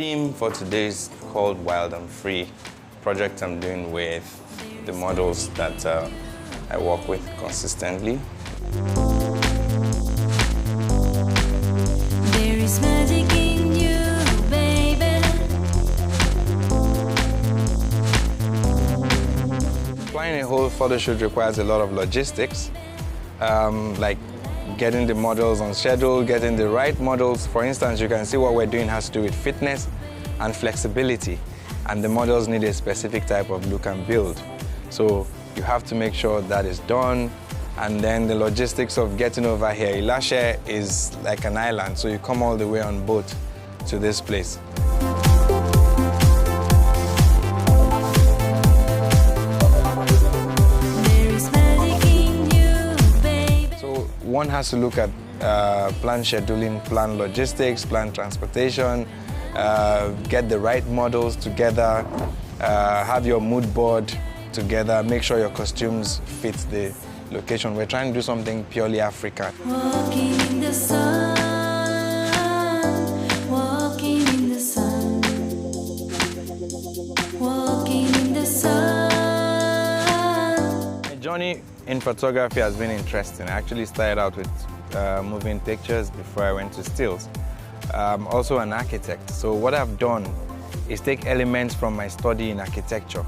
theme for today is called Wild and Free, project I'm doing with the models that I work with consistently. There is magic in you, baby. Planning a whole photo shoot requires a lot of logistics, like getting the models on schedule, getting the right models. For instance, you can see what we're doing has to do with fitness and flexibility, and the models need a specific type of look and build. So you have to make sure that is done, and then the logistics of getting over here. Ilashe is like an island, so you come all the way on boat to this place. One has to look at plan scheduling, plan logistics, plan transportation, get the right models together, have your mood board together, make sure your costumes fit the location. We're trying to do something purely African. Walking in the sun, walking in the sun, walking in the sun. My journey in photography has been interesting. I actually started out with moving pictures before I went to stills. I'm also an architect, so what I've done is take elements from my study in architecture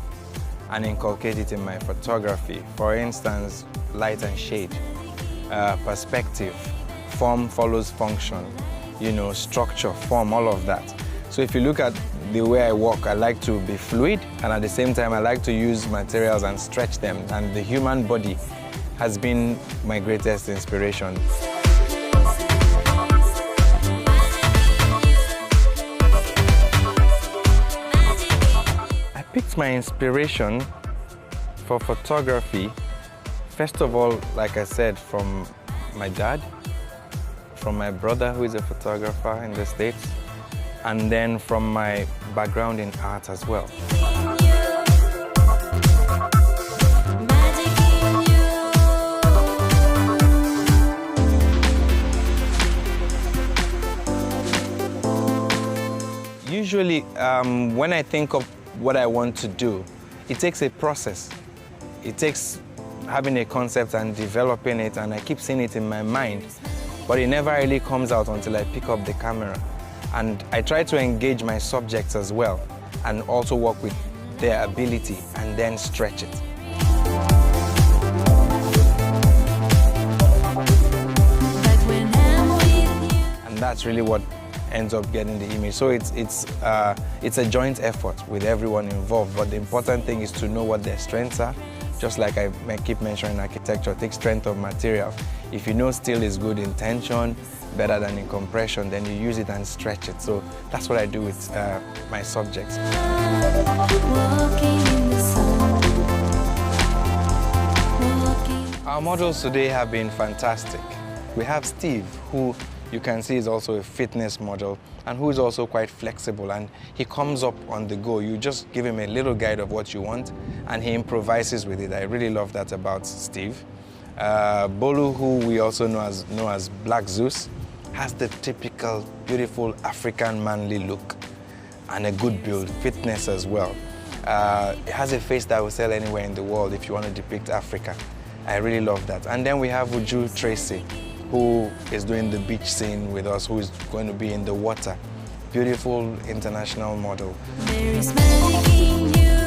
and inculcate it in my photography. For instance, light and shade, perspective, form follows function, structure, form, all of that. So if you look at the way I work, I like to be fluid, and at the same time I like to use materials and stretch them, and the human body has been my greatest inspiration. I picked my inspiration for photography, first of all, like I said, from my dad, from my brother who is a photographer in the States, and then from my background in art as well. Usually, when I think of what I want to do, it takes a process. It takes having a concept and developing it, and I keep seeing it in my mind, but it never really comes out until I pick up the camera. And I try to engage my subjects as well, and also work with their ability and then stretch it. And that's really what ends up getting the image. So it's a joint effort with everyone involved, but the important thing is to know what their strengths are. Just like I keep mentioning architecture, take strength of material. If you know steel is good in tension, better than in compression, then you use it and stretch it. So that's what I do with my subjects. Our models today have been fantastic. We have Steve, who you can see is also a fitness model and who is also quite flexible, and he comes up on the go. You just give him a little guide of what you want and he improvises with it. I really love that about Steve. Bolu, who we also know as Black Zeus, has the typical beautiful African manly look and a good build, fitness as well. It has a face that will sell anywhere in the world if you want to depict Africa. I really love that. And then we have Uju Tracy, who is doing the beach scene with us, who is going to be in the water. Beautiful international model. There is magic in you.